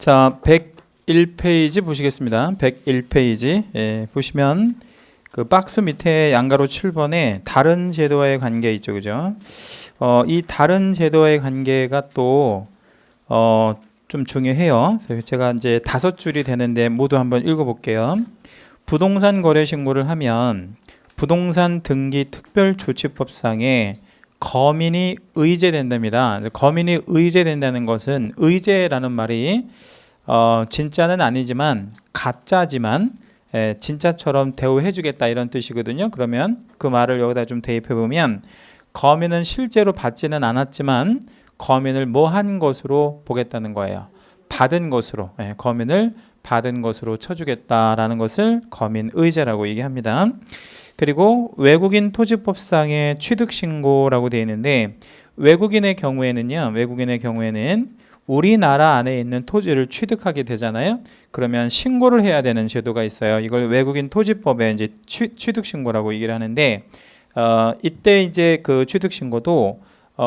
자, 101페이지 보시겠습니다. 101페이지 보시면 그 박스 밑에 양가로 7번에 다른 제도와의 관계 있죠, 그죠? 이 다른 제도와의 관계가 또 좀 중요해요. 제가 이제 5줄이 되는데 모두 한번 읽어볼게요. 부동산 거래 신고를 하면 부동산 등기 특별조치법상에 거민이 의제된답니다. 거민이 의제된다는 것은 의제라는 말이 진짜는 아니지만 가짜지만 진짜처럼 대우해주겠다 이런 뜻이거든요. 그러면 그 말을 여기다 좀 대입해보면 거민은 실제로 받지는 않았지만 거민을 뭐 한 것으로 보겠다는 거예요. 받은 것으로, 거민을 받은 것으로 쳐주겠다라는 것을 거민의제라고 얘기합니다. 그리고 외국인 토지법상의 취득신고라고 되어 있는데 외국인의 경우에는 우리나라 안에 있는 토지를 취득하게 되잖아요. 그러면 신고를 해야 되는 제도가 있어요. 이걸 외국인 토지법에 이제 취득신고라고 얘기를 하는데 이때 이제 그 취득신고도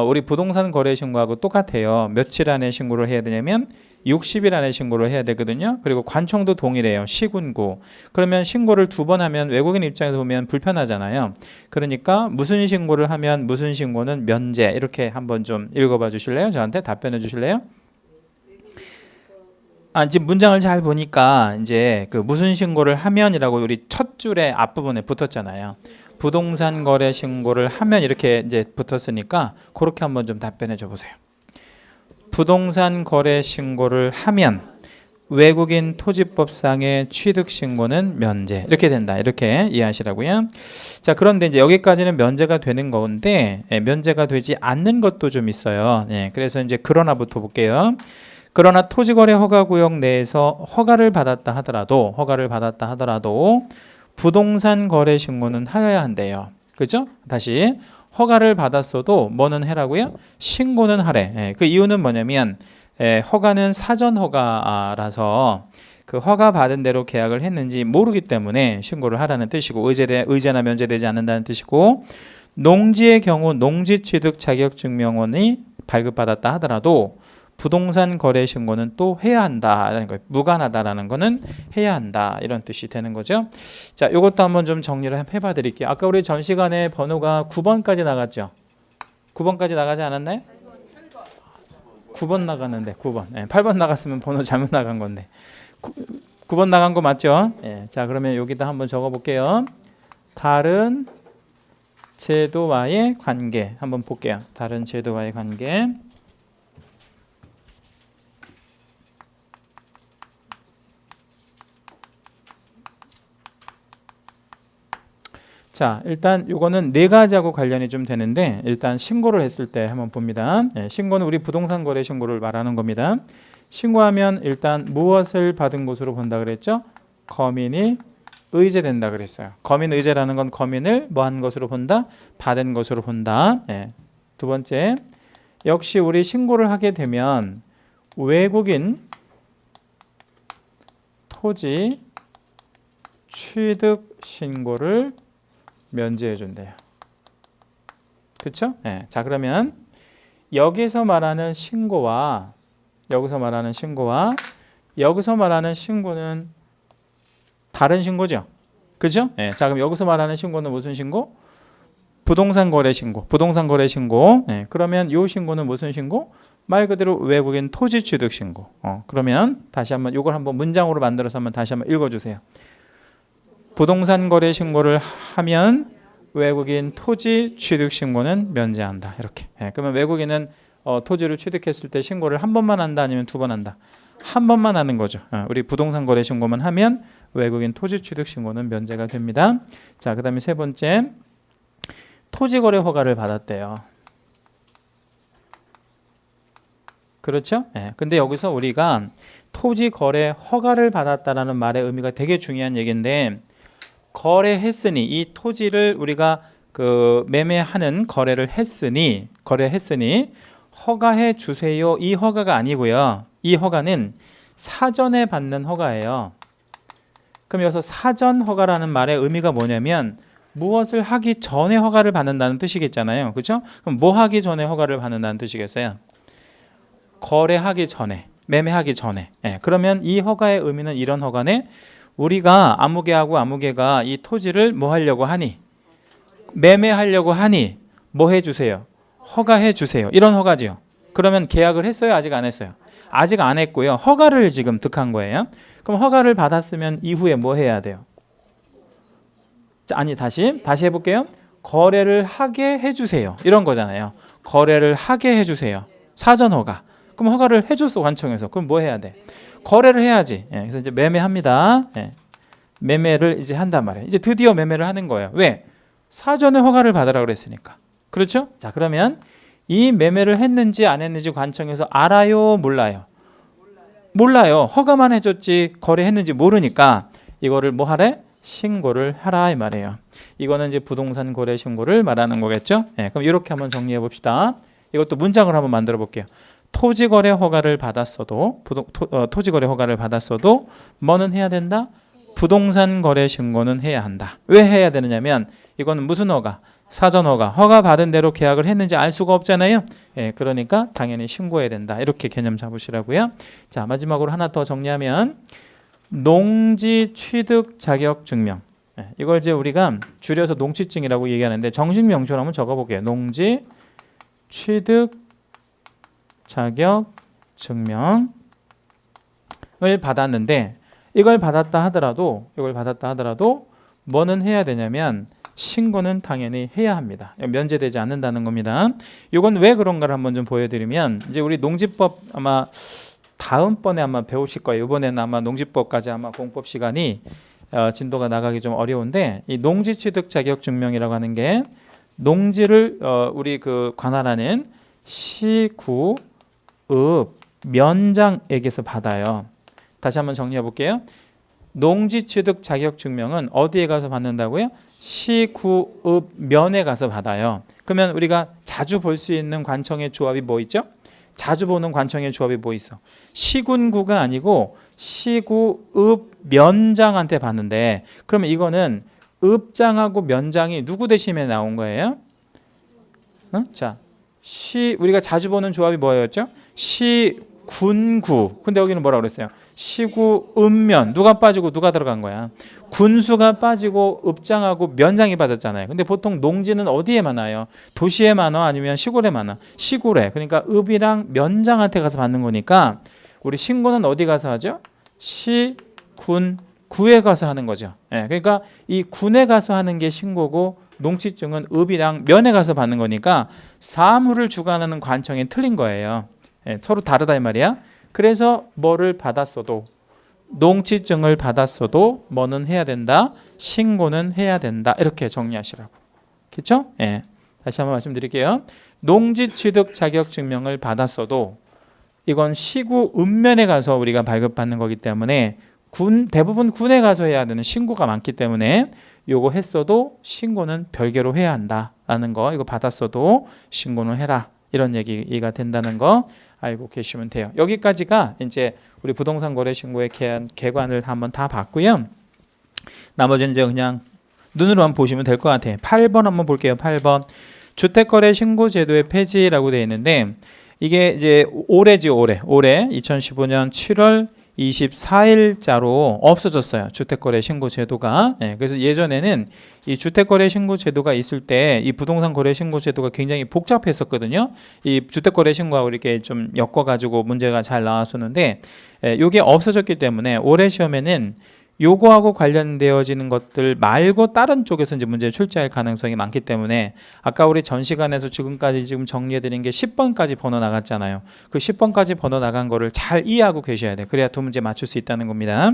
우리 부동산 거래 신고하고 똑같아요. 며칠 안에 신고를 해야 되냐면 60일 안에 신고를 해야 되거든요. 그리고 관청도 동일해요. 시군구. 그러면 신고를 2번 하면 외국인 입장에서 보면 불편하잖아요. 그러니까 무슨 신고를 하면 무슨 신고는 면제. 이렇게 한번 좀 읽어봐 주실래요? 저한테 답변해 주실래요? 지금 문장을 잘 보니까 이제 그 무슨 신고를 하면이라고 우리 첫 줄의 앞부분에 붙었잖아요. 부동산 거래 신고를 하면 이렇게 이제 붙었으니까 그렇게 한번 좀 답변해 줘 보세요. 부동산 거래 신고를 하면 외국인 토지법상의 취득 신고는 면제 이렇게 된다. 이렇게 이해하시라고요. 자, 그런데 이제 여기까지는 면제가 되는 건데 면제가 되지 않는 것도 좀 있어요. 그래서 이제 그러나부터 볼게요. 그러나 토지거래 허가구역 내에서 허가를 받았다 하더라도 부동산 거래 신고는 하여야 한대요. 그죠? 다시 허가를 받았어도 뭐는 해라고요? 신고는 하래. 그 이유는 뭐냐면 허가는 사전 허가라서 그 허가 받은 대로 계약을 했는지 모르기 때문에 신고를 하라는 뜻이고 의제나 면제되지 않는다는 뜻이고 농지의 경우 농지취득 자격증명원이 발급받았다 하더라도 부동산 거래 신고는 또 해야 한다라는 거예요. 무관하다라는 거는 해야 한다 이런 뜻이 되는 거죠. 자, 이것도 한번 좀 정리를 해봐 드릴게요. 아까 우리 전 시간에 번호가 9번까지 나갔죠? 9번까지 나가지 않았나요? 9번 나갔는데 9번. 8번 나갔으면 번호 잘못 나간 건데 9번 나간 거 맞죠? 자, 그러면 여기다 한번 적어 볼게요. 다른 제도와의 관계 한번 볼게요. 다른 제도와의 관계. 자, 일단 요거는 4가지하고 관련이 좀 되는데 일단 신고를 했을 때 한번 봅니다. 신고는 우리 부동산 거래 신고를 말하는 겁니다. 신고하면 일단 무엇을 받은 것으로 본다 그랬죠? 거민이 의제된다 그랬어요. 거민 의제라는 건 거민을 뭐 한 것으로 본다? 받은 것으로 본다. 두 번째, 역시 우리 신고를 하게 되면 외국인 토지 취득 신고를 면제해 준대요. 그렇죠? 자, 그러면 여기서 말하는 신고와 여기서 말하는 신고는 다른 신고죠. 그죠? 자, 그럼 여기서 말하는 신고는 무슨 신고? 부동산 거래 신고. 그러면 이 신고는 무슨 신고? 말 그대로 외국인 토지 취득 신고. 그러면 다시 한번 이걸 한번 문장으로 만들어서 한번 다시 한번 읽어 주세요. 부동산 거래 신고를 하면 외국인 토지 취득 신고는 면제한다. 이렇게. 그러면 외국인은 토지를 취득했을 때 신고를 한 번만 한다 아니면 2번 한다? 한 번만 하는 거죠. 우리 부동산 거래 신고만 하면 외국인 토지 취득 신고는 면제가 됩니다. 자, 그다음에 세 번째, 토지 거래 허가를 받았대요. 그렇죠? 근데 여기서 우리가 토지 거래 허가를 받았다라는 말의 의미가 되게 중요한 얘기인데 거래했으니 이 토지를 우리가 그 매매하는 거래했으니 허가해 주세요. 이 허가가 아니고요. 이 허가는 사전에 받는 허가예요. 그럼 여기서 사전 허가라는 말의 의미가 뭐냐면 무엇을 하기 전에 허가를 받는다는 뜻이겠잖아요. 그렇죠? 그럼 뭐 하기 전에 허가를 받는다는 뜻이겠어요? 거래하기 전에. 매매하기 전에. 예, 그러면 이 허가의 의미는 이런 허가네. 우리가 아무개하고 아무개가 이 토지를 뭐 하려고 하니? 매매하려고 하니 뭐 해주세요? 허가해 주세요. 이런 허가지요. 그러면 계약을 했어요? 아직 안 했어요? 아직 안 했고요. 허가를 지금 득한 거예요. 그럼 허가를 받았으면 이후에 뭐 해야 돼요? 아니 다시 해볼게요. 거래를 하게 해주세요. 이런 거잖아요. 거래를 하게 해주세요. 사전 허가. 그럼 허가를 해줬어 관청에서. 그럼 뭐 해야 돼? 거래를 해야지. 예, 그래서 이제 매매합니다. 예, 매매를 이제 한단 말이에요. 이제 드디어 매매를 하는 거예요. 왜? 사전에 허가를 받으라 그랬으니까. 그렇죠? 자, 그러면 이 매매를 했는지 안 했는지 관청에서 알아요? 몰라요? 몰라요. 허가만 해줬지 거래했는지 모르니까 이거를 뭐 하래? 신고를 하라 이 말이에요. 이거는 이제 부동산 거래 신고를 말하는 거겠죠? 네, 그럼 이렇게 한번 정리해 봅시다. 이것도 문장을 한번 만들어 볼게요. 토지 거래 허가를 받았어도 토지 거래 허가를 받았어도 뭐는 해야 된다? 부동산 거래 신고는 해야 한다. 왜 해야 되느냐면 이거는 무슨 허가? 사전 허가. 허가 받은 대로 계약을 했는지 알 수가 없잖아요. 예, 그러니까 당연히 신고해야 된다. 이렇게 개념 잡으시라고요. 자, 마지막으로 하나 더 정리하면 농지 취득 자격 증명. 예, 이걸 이제 우리가 줄여서 농취증이라고 얘기하는데 정식 명칭을 한번 적어볼게요. 농지 취득 자격 증명을 받았는데 이걸 받았다 하더라도 뭐는 해야 되냐면 신고는 당연히 해야 합니다. 면제되지 않는다는 겁니다. 이건 왜 그런가를 한번 좀 보여드리면 이제 우리 농지법 아마 다음번에 아마 배우실 거예요. 이번에는 아마 농지법까지 아마 공법 시간이 진도가 나가기 좀 어려운데 이 농지 취득 자격 증명이라고 하는 게 농지를 우리 그 관할하는 시구 읍 면장에게서 받아요. 다시 한번 정리해 볼게요. 농지 취득 자격 증명은 어디에 가서 받는다고요? 시구읍 면에 가서 받아요. 그러면 우리가 자주 볼 수 있는 관청의 조합이 뭐 있죠? 자주 보는 관청의 조합이 뭐 있어? 시군구가 아니고 시구읍 면장한테 받는데 그러면 이거는 읍장하고 면장이 누구 대신에 나온 거예요? 자, 우리가 자주 보는 조합이 뭐였죠? 시군구. 근데 여기는 뭐라고 그랬어요? 시구 읍면. 누가 빠지고 누가 들어간 거야? 군수가 빠지고 읍장하고 면장이 빠졌잖아요. 근데 보통 농지는 어디에 많아요? 도시에 많아 아니면 시골에 많아? 시골에. 그러니까 읍이랑 면장한테 가서 받는 거니까 우리 신고는 어디 가서 하죠? 시군구에 가서 하는 거죠. 예, 그러니까 이 군에 가서 하는 게 신고고 농취증은 읍이랑 면에 가서 받는 거니까 사무를 주관하는 관청이 틀린 거예요. 예, 서로 다르다 이 말이야. 그래서 뭐를 받았어도 농취증을 받았어도 뭐는 해야 된다? 신고는 해야 된다. 이렇게 정리하시라고. 그렇죠? 예. 다시 한번 말씀드릴게요. 농지 취득 자격 증명을 받았어도 이건 시구 읍면에 가서 우리가 발급받는 거기 때문에 대부분 군에 가서 해야 되는 신고가 많기 때문에 요거 했어도 신고는 별개로 해야 한다라는 거. 이거 받았어도 신고는 해라. 이런 얘기가 된다는 거 알고 계시면 돼요. 여기까지가 이제 우리 부동산 거래 신고의 개관을 한번 다 봤고요. 나머지는 이제 그냥 눈으로 한번 보시면 될 것 같아요. 8번 한번 볼게요. 8번. 주택거래 신고 제도의 폐지라고 되어 있는데 이게 이제 올해죠, 올해 2015년 7월 24일자로 없어졌어요. 주택거래 신고 제도가. 네, 그래서 예전에는 이 주택거래 신고 제도가 있을 때 이 부동산 거래 신고 제도가 굉장히 복잡했었거든요. 이 주택거래 신고하고 이렇게 좀 엮어가지고 문제가 잘 나왔었는데 이게 없어졌기 때문에 올해 시험에는 요거하고 관련되어지는 것들 말고 다른 쪽에서 이제 문제 출제할 가능성이 많기 때문에 아까 우리 전 시간에서 지금까지 지금 정리해드린 게 10번까지 번호 나갔잖아요. 그 10번까지 번호 나간 거를 잘 이해하고 계셔야 돼요. 그래야 두 문제 맞출 수 있다는 겁니다.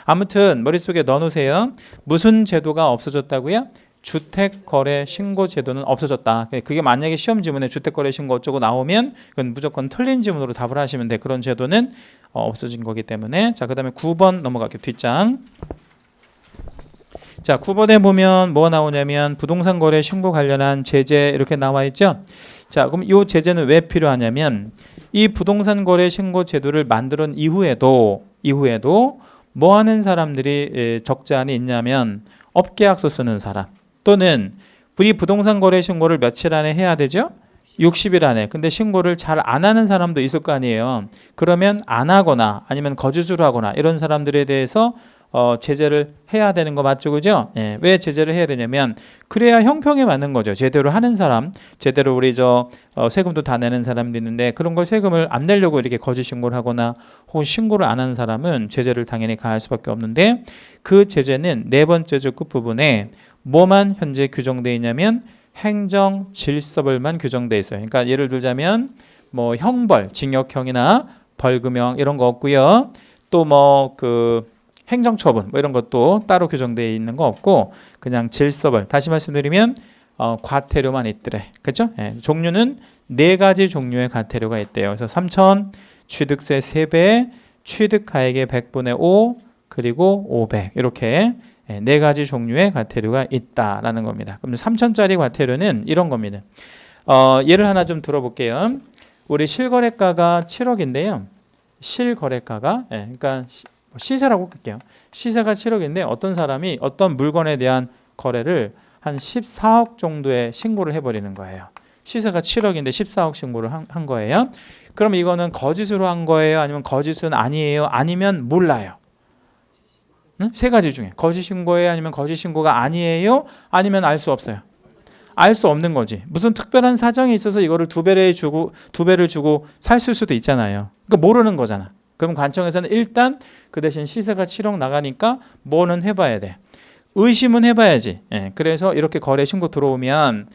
아무튼 머릿속에 넣어놓으세요. 무슨 제도가 없어졌다고요? 주택거래 신고 제도는 없어졌다. 그게 만약에 시험 지문에 주택거래 신고 어쩌고 나오면 그건 무조건 틀린 지문으로 답을 하시면 돼. 그런 제도는 없어진 거기 때문에. 자, 그 다음에 9번 넘어갈게요. 뒷장. 자, 9번에 보면 뭐가 나오냐면 부동산 거래 신고 관련한 제재 이렇게 나와 있죠. 자, 그럼 이 제재는 왜 필요하냐면 이 부동산 거래 신고 제도를 만든 이후에도 뭐 하는 사람들이 적자안이 있냐면 업계약서 쓰는 사람 또는 우리 부동산 거래 신고를 며칠 안에 해야 되죠? 60일 안에. 근데 신고를 잘 안 하는 사람도 있을 거 아니에요. 그러면 안 하거나 아니면 거짓으로 하거나 이런 사람들에 대해서 제재를 해야 되는 거 맞죠? 그죠? 예, 왜 제재를 해야 되냐면 그래야 형평에 맞는 거죠. 제대로 하는 사람, 제대로 우리 세금도 다 내는 사람도 있는데 그런 걸 세금을 안 내려고 이렇게 거짓 신고를 하거나 혹은 신고를 안 하는 사람은 제재를 당연히 가할 수밖에 없는데 그 제재는 네 번째 줄 끝부분에 뭐만 현재 규정되어 있냐면 행정 질서벌만 규정되어 있어요. 그러니까 예를 들자면 뭐 형벌, 징역형이나 벌금형 이런 거 없고요. 또 행정처분 뭐 이런 것도 따로 규정되어 있는 거 없고 그냥 질서벌. 다시 말씀드리면 과태료만 있더래. 그렇죠? 예, 종류는 네 가지 종류의 과태료가 있대요. 그래서 3,000, 취득세 3배, 취득가액의 100분의 5, 그리고 500 이렇게 네 가지 종류의 과태료가 있다라는 겁니다. 그럼 3,000짜리 과태료는 이런 겁니다. 예를 하나 좀 들어볼게요. 우리 실거래가가 7억인데요. 실거래가가 그러니까 시세라고 할게요. 시세가 7억인데 어떤 사람이 어떤 물건에 대한 거래를 한 14억 정도의 신고를 해버리는 거예요. 시세가 7억인데 14억 신고를 한 거예요. 그럼 이거는 거짓으로 한 거예요? 아니면 거짓은 아니에요? 아니면 몰라요? 세 가지 중에 거짓 신고예요? 아니면 거짓 신고가 아니에요? 아니면 알 수 없어요? 알 수 없는 거지. 무슨 특별한 사정이 있어서 이거를 두 배를 주고 샀을 수도 있잖아요. 그러니까 모르는 거잖아. 그럼 관청에서는 일단 그 대신 시세가 7억 나가니까 뭐는 해봐야 돼. 의심은 해봐야지. 그래서 이렇게 거래 신고 들어오면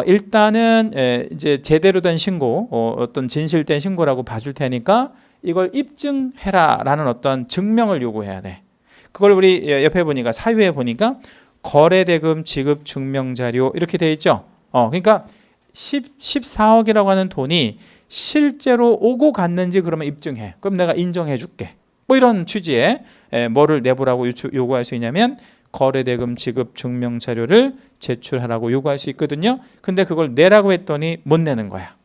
일단은 이제 제대로 된 신고, 어떤 진실된 신고라고 봐줄 테니까 이걸 입증해라라는 어떤 증명을 요구해야 돼. 그걸 우리 옆에 보니까 사유에 보니까 거래대금 지급 증명자료 이렇게 돼 있죠. 그러니까 14억이라고 하는 돈이 실제로 오고 갔는지 그러면 입증해. 그럼 내가 인정해 줄게. 뭐 이런 취지의 뭐를 내부라고 요구할 수 있냐면 거래대금 지급 증명자료를 제출하라고 요구할 수 있거든요. 근데 그걸 내라고 했더니 못 내는 거야.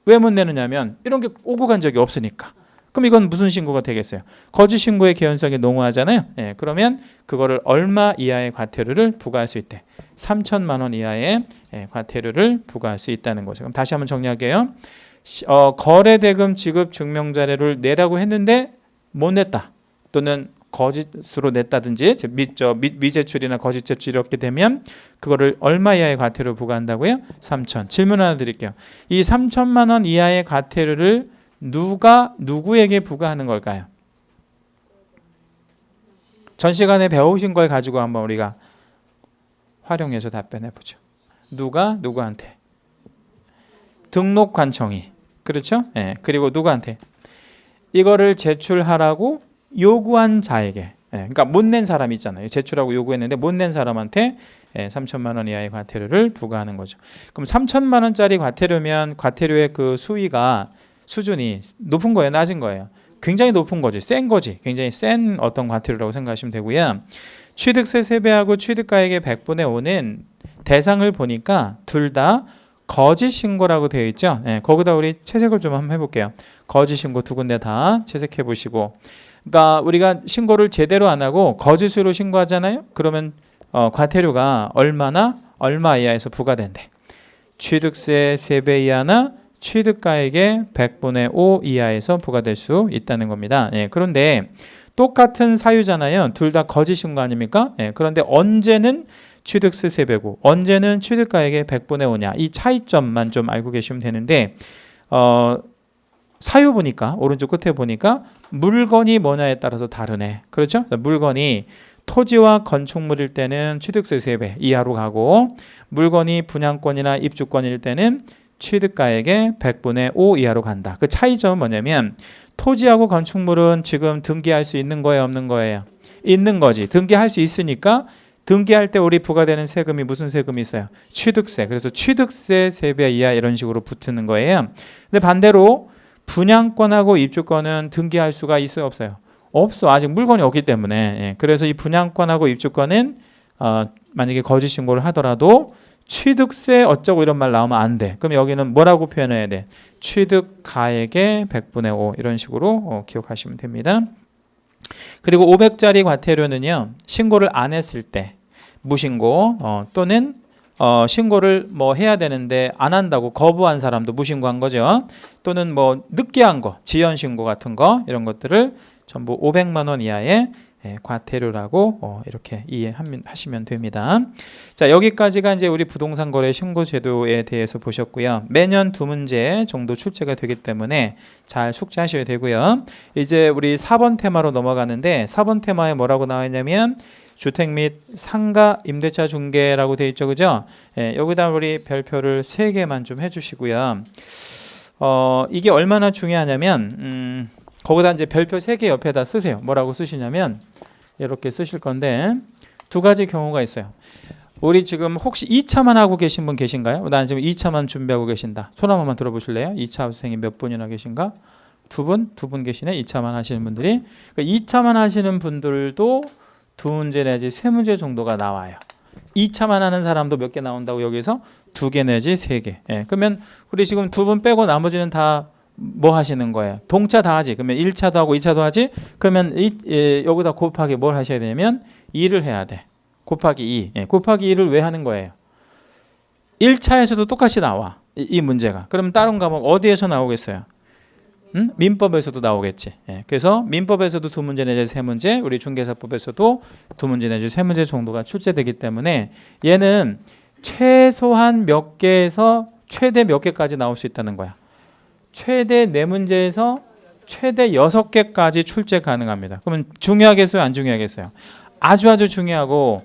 왜 못 내느냐면 이런 게 오고 간 적이 없으니까. 그럼 이건 무슨 신고가 되겠어요? 거짓 신고의 개연성이 농후하잖아요. 그러면 그거를 얼마 이하의 과태료를 부과할 수 있대. 3천만 원 이하의 과태료를 부과할 수 있다는 거죠. 그럼 다시 한번 정리할게요. 거래대금 지급 증명자료를 내라고 했는데 못 냈다. 또는 거짓으로 냈다든지 미제출이나 거짓 제출 이렇게 되면 그거를 얼마 이하의 과태료 부과한다고요? 3천. 질문 하나 드릴게요. 이 3천만 원 이하의 과태료를 누가 누구에게 부과하는 걸까요? 전 시간에 배우신 걸 가지고 한번 우리가 활용해서 답변해 보죠. 누가 누구한테? 등록관청이. 그렇죠? 그리고 누구한테? 이거를 제출하라고 요구한 자에게. 그러니까 못 낸 사람 있잖아요. 제출하고 요구했는데 못 낸 사람한테 3천만 원 이하의 과태료를 부과하는 거죠. 그럼 3천만 원짜리 과태료면 과태료의 그 수준이 높은 거예요? 낮은 거예요? 굉장히 높은 거지. 센 거지. 굉장히 센 어떤 과태료라고 생각하시면 되고요. 취득세 3배하고 취득가액의 100분의 5는 대상을 보니까 둘 다 거짓 신고라고 되어 있죠. 거기다 우리 채색을 좀 한번 해볼게요. 거짓 신고 두 군데 다 채색해 보시고, 그러니까 우리가 신고를 제대로 안 하고 거짓으로 신고하잖아요. 그러면 과태료가 얼마 이하에서 부과된대. 취득세 3배 이하나 취득가액의 100분의 5 이하에서 부과될 수 있다는 겁니다. 그런데 똑같은 사유잖아요. 둘 다 거짓 신고 아닙니까? 그런데 언제는 취득세 3배고 언제는 취득가액의 100분의 5냐, 이 차이점만 좀 알고 계시면 되는데 사유 보니까 오른쪽 끝에 보니까 물건이 뭐냐에 따라서 다르네. 그렇죠? 물건이 토지와 건축물일 때는 취득세 3배 이하로 가고, 물건이 분양권이나 입주권일 때는 취득가액의 100분의 5 이하로 간다. 그 차이점은 뭐냐면 토지하고 건축물은 지금 등기할 수 있는 거예요, 없는 거예요? 있는 거지. 등기할 수 있으니까 등기할 때 우리 부과되는 세금이 무슨 세금이 있어요? 취득세. 그래서 취득세 3배 이하 이런 식으로 붙는 거예요. 근데 반대로 분양권하고 입주권은 등기할 수가 있어요, 없어요? 없어. 아직 물건이 없기 때문에. 그래서 이 분양권하고 입주권은 만약에 거짓 신고를 하더라도 취득세 어쩌고 이런 말 나오면 안 돼. 그럼 여기는 뭐라고 표현해야 돼? 취득가액의 100분의 5 이런 식으로 기억하시면 됩니다. 그리고 500짜리 과태료는요, 신고를 안 했을 때 무신고 또는 신고를 뭐 해야 되는데 안 한다고 거부한 사람도 무신고한 거죠. 또는 뭐 늦게 한 거, 지연 신고 같은 거 이런 것들을 전부 500만 원 이하의 과태료라고 이렇게 이해하시면 됩니다. 자, 여기까지가 이제 우리 부동산 거래 신고 제도에 대해서 보셨고요. 매년 2문제 정도 출제가 되기 때문에 잘 숙지하셔야 되고요. 이제 우리 4번 테마로 넘어가는데 4번 테마에 뭐라고 나와 있냐면 주택 및 상가 임대차 중개라고 되어 있죠, 그죠? 여기다 우리 별표를 3개만 좀 해주시고요. 이게 얼마나 중요하냐면 거기다 이제 별표 3개 옆에다 쓰세요. 뭐라고 쓰시냐면 이렇게 쓰실 건데 두 가지 경우가 있어요. 우리 지금 혹시 2차만 하고 계신 분 계신가요? 나는 지금 2차만 준비하고 계신다. 손 한 번만 들어보실래요? 2차 학생이 몇 분이나 계신가? 두 분 계시네. 2차만 하시는 분들이. 2차만 하시는 분들도 2문제 내지 3문제 정도가 나와요. 2차만 하는 사람도 몇 개 나온다고 여기서 2개 내지 3개. 그러면 우리 지금 2분 빼고 나머지는 다 뭐 하시는 거예요? 동차 다 하지. 그러면 1차도 하고 2차도 하지. 그러면 여기다 곱하기 뭘 하셔야 되냐면 2를 해야 돼. 곱하기 2. 곱하기 2를 왜 하는 거예요? 1차에서도 똑같이 나와. 이 문제가. 그럼 다른 과목 어디에서 나오겠어요? 민법에서도 나오겠지. 그래서 민법에서도 2문제 내지 3문제, 우리 중개사법에서도 2문제 내지 3문제 정도가 출제되기 때문에 얘는 최소한 몇 개에서 최대 몇 개까지 나올 수 있다는 거야. 최대 4문제에서 최대 6개까지 출제 가능합니다. 그러면 중요하겠어요? 안 중요하겠어요? 아주 중요하고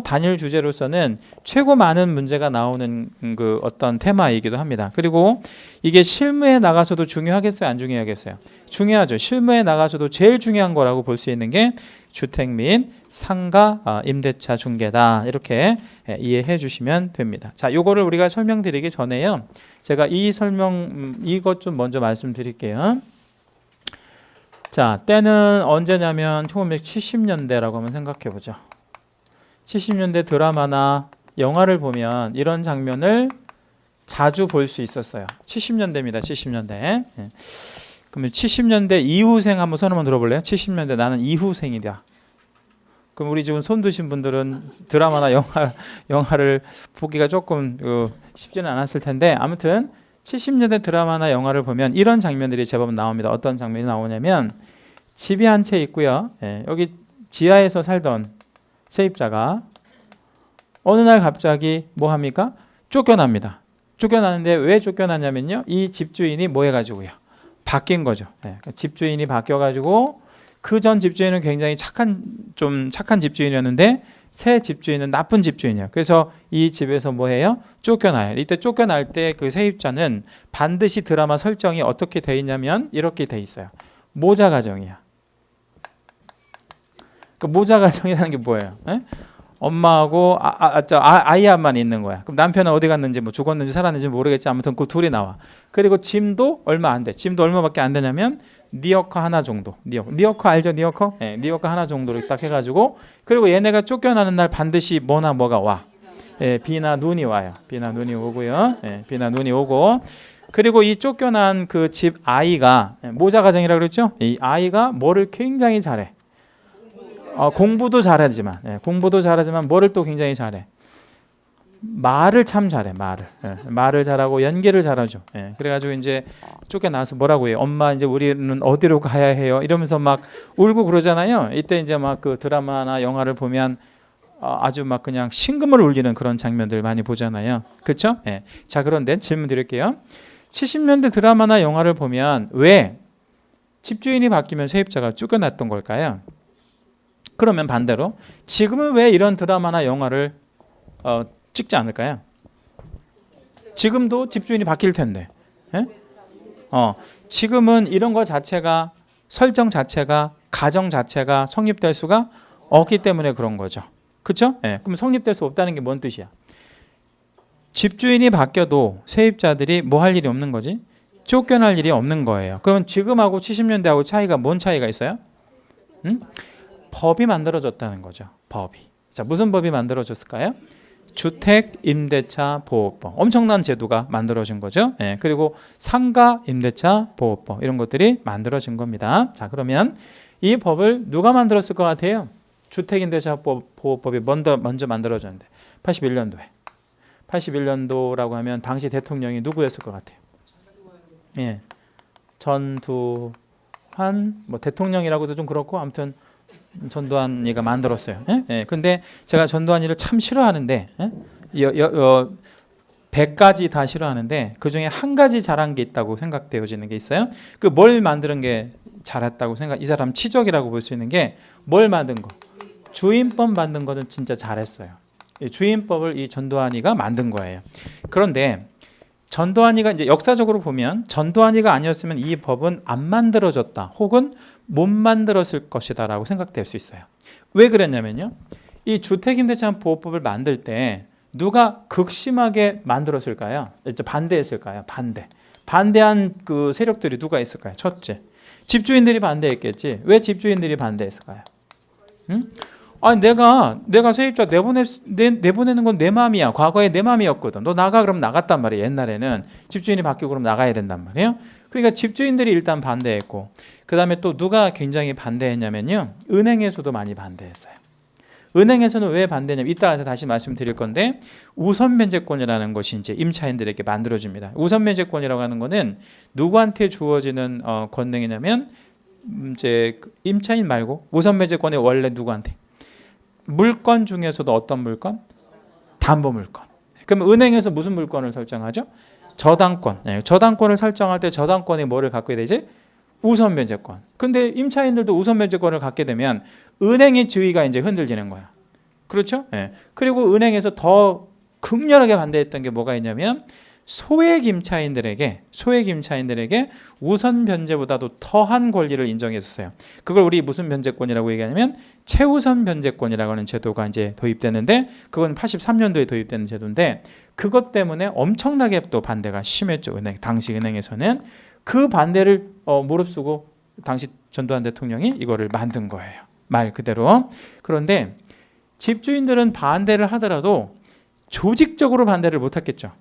단일 주제로서는 최고 많은 문제가 나오는 그 어떤 테마이기도 합니다. 그리고 이게 실무에 나가서도 중요하겠어요? 안 중요하겠어요? 중요하죠. 실무에 나가서도 제일 중요한 거라고 볼 수 있는 게 주택 및 상가 임대차 중개다. 이렇게 이해해 주시면 됩니다. 자, 요거를 우리가 설명드리기 전에요. 제가 이것 좀 먼저 말씀드릴게요. 자, 때는 언제냐면 1970년대라고 한번 생각해 보죠. 70년대 드라마나 영화를 보면 이런 장면을 자주 볼 수 있었어요. 70년대입니다. 70년대. 그러면 70년대 이후생 한번 손 한번 들어볼래요? 70년대 나는 이후생이다. 그럼 우리 지금 손 드신 분들은 드라마나 영화를 보기가 조금 쉽지는 않았을 텐데 아무튼 70년대 드라마나 영화를 보면 이런 장면들이 제법 나옵니다. 어떤 장면이 나오냐면 집이 한 채 있고요. 여기 지하에서 살던 세입자가 어느 날 갑자기 뭐 합니까? 쫓겨납니다. 쫓겨나는데 왜 쫓겨났냐면요. 이 집주인이 뭐 해가지고요. 바뀐 거죠. 집주인이 바뀌어가지고 그 전 집주인은 굉장히 착한 집주인이었는데 새 집주인은 나쁜 집주인이에요. 그래서 이 집에서 뭐 해요? 쫓겨나요. 이때 쫓겨날 때 그 세입자는 반드시 드라마 설정이 어떻게 돼 있냐면 이렇게 돼 있어요. 모자 가정이야. 그 모자 가정이라는 게 뭐예요? 엄마하고 아이만 있는 거야. 그럼 남편은 어디 갔는지 뭐 죽었는지 살았는지 모르겠지. 아무튼 그 둘이 나와. 그리고 짐도 얼마 안 돼. 짐도 얼마밖에 안 되냐면 니어커 하나 정도. 니어커 알죠? 니어커? 니어커 하나 정도로 딱 해가지고 그리고 얘네가 쫓겨나는 날 반드시 뭐가 와. 비나 눈이 와요. 비나 눈이 오고요. 비나 눈이 오고 그리고 이 쫓겨난 그 집 아이가 모자 가정이라고 그랬죠? 이 아이가 뭐를 굉장히 잘해. 공부도 잘하지만 뭐를 또 굉장히 잘해. 말을 참 잘해. 말을 잘하고 연기를 잘하죠. 그래가지고 이제 쫓겨나서 뭐라고 해요? 엄마 이제 우리는 어디로 가야 해요? 이러면서 막 울고 그러잖아요. 이때 이제 막 그 드라마나 영화를 보면 아주 막 그냥 신금을 울리는 그런 장면들 많이 보잖아요. 그렇죠? 자, 그런데 질문 드릴게요. 70년대 드라마나 영화를 보면 왜 집주인이 바뀌면 세입자가 쫓겨났던 걸까요? 그러면 반대로 지금은 왜 이런 드라마나 영화를 찍지 않을까요? 지금도 집주인이 바뀔 텐데. 지금은 이런 거 자체가 설정 자체가 가정 자체가 성립될 수가 없기 때문에 그런 거죠. 그렇죠? 그럼 성립될 수 없다는 게 뭔 뜻이야? 집주인이 바뀌어도 세입자들이 뭐 할 일이 없는 거지? 쫓겨날 일이 없는 거예요. 그럼 지금하고 70년대하고 차이가 뭔 차이가 있어요? 법이 만들어졌다는 거죠. 법이. 자, 무슨 법이 만들어졌을까요? 주택 임대차 보호법. 엄청난 제도가 만들어진 거죠. 그리고 상가 임대차 보호법 이런 것들이 만들어진 겁니다. 자, 그러면 이 법을 누가 만들었을 것 같아요? 주택임대차 보호법이 먼저 만들어졌는데 81년도에. 81년도라고 하면 당시 대통령이 누구였을 것 같아요? 예, 전두환 뭐 대통령이라고도 좀 그렇고 아무튼 전두환이가 만들었어요. 예? 예. 근데 제가 전두환이를 참 싫어하는데 100가지 다 싫어하는데 그 중에 한 가지 잘한 게 있다고 생각되어지는 게 있어요. 그 뭘 만드는 게 잘했다고 이 사람 치적이라고 볼 수 있는 게 뭘 만든 거? 주임법 만든 거는 진짜 잘했어요. 주임법을 이 전두환이가 만든 거예요. 그런데 전두환이가 이제 역사적으로 보면 전두환이가 아니었으면 이 법은 안 만들어졌다 혹은 못 만들었을 것이다라고 생각될 수 있어요. 왜 그랬냐면요. 이 주택임대차 보호법을 만들 때 누가 극심하게 만들었을까요? 반대했을까요? 반대한 그 세력들이 누가 있을까요? 첫째, 집주인들이 반대했겠지. 왜 집주인들이 반대했을까요? 응? 아니 내가 세입자 내보내는 건 내 마음이야. 과거에 내 마음이었거든. 너 나가 그럼 나갔단 말이에요. 옛날에는 집주인이 바뀌고 그럼 나가야 된단 말이에요. 그러니까 집주인들이 일단 반대했고 그 다음에 또 누가 굉장히 반대했냐면요. 은행에서도 많이 반대했어요. 은행에서는 왜 반대냐면 이따가 다시 말씀드릴 건데 우선 면제권이라는 것이 이제 임차인들에게 만들어집니다. 우선 면제권이라고 하는 거는 누구한테 주어지는 권능이냐면 이제 임차인 말고 우선 면제권이 원래 누구한테? 물건 중에서도 어떤 물건? 담보 물건. 그럼 은행에서 무슨 물건을 설정하죠? 저당권. 네, 저당권을 설정할 때 저당권이 뭐를 갖게 되지? 우선 면제권. 근데 임차인들도 우선 면제권을 갖게 되면 은행의 지위가 이제 흔들리는 거야. 그렇죠? 네. 그리고 은행에서 더 극렬하게 반대했던 게 뭐가 있냐면 소액 임차인들에게 우선 변제보다도 더한 권리를 인정했었어요. 그걸 우리 무슨 변제권이라고 얘기하냐면 최우선 변제권이라고 하는 제도가 이제 도입됐는데 그건 83년도에 도입되는 제도인데 그것 때문에 엄청나게 또 반대가 심했죠. 당시 은행에서는 그 반대를 무릅쓰고 당시 전두환 대통령이 이거를 만든 거예요. 말 그대로. 그런데 집주인들은 반대를 하더라도 조직적으로 반대를 못 했겠죠.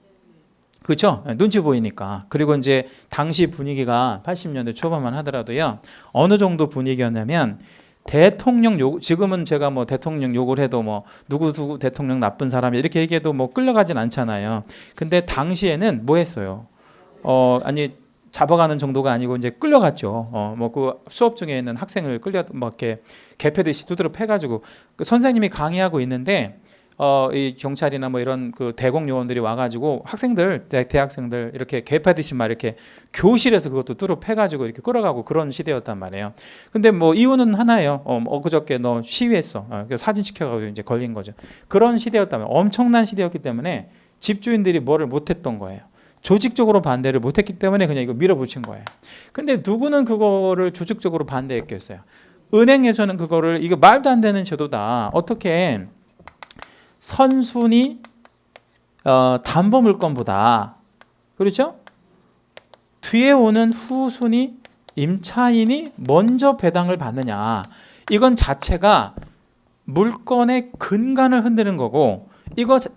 그렇죠? 눈치 보이니까. 그리고 이제 당시 분위기가 80년대 초반만 하더라도요. 어느 정도 분위기였냐면 대통령 욕, 지금은 제가 뭐 대통령 욕을 해도 뭐 누구 대통령 나쁜 사람이 이렇게 얘기해도 뭐 끌려가진 않잖아요. 근데 당시에는 뭐 했어요? 아니 잡아가는 정도가 아니고 이제 끌려갔죠. 뭐 그 수업 중에 있는 학생을 뭐 이렇게 개패듯이 두드려 패가지고 그 선생님이 강의하고 있는데 이 경찰이나 뭐 이런 그 대공 요원들이 와가지고 학생들, 대학생들 이렇게 개패듯이 막 이렇게 교실에서 그것도 뚜루 패가지고 이렇게 끌어가고 그런 시대였단 말이에요. 근데 뭐 이유는 하나예요. 그저께 너 시위했어. 사진 시켜가지고 이제 걸린 거죠. 그런 시대였다면 엄청난 시대였기 때문에 집주인들이 뭐를 못했던 거예요. 조직적으로 반대를 못했기 때문에 그냥 이거 밀어붙인 거예요. 근데 누구는 그거를 조직적으로 반대했겠어요. 은행에서는 그거를 이거 말도 안 되는 제도다. 어떻게 선순위 담보 물건보다 그렇죠? 뒤에 오는 후순위 임차인이 먼저 배당을 받느냐. 이건 자체가 물건의 근간을 흔드는 거고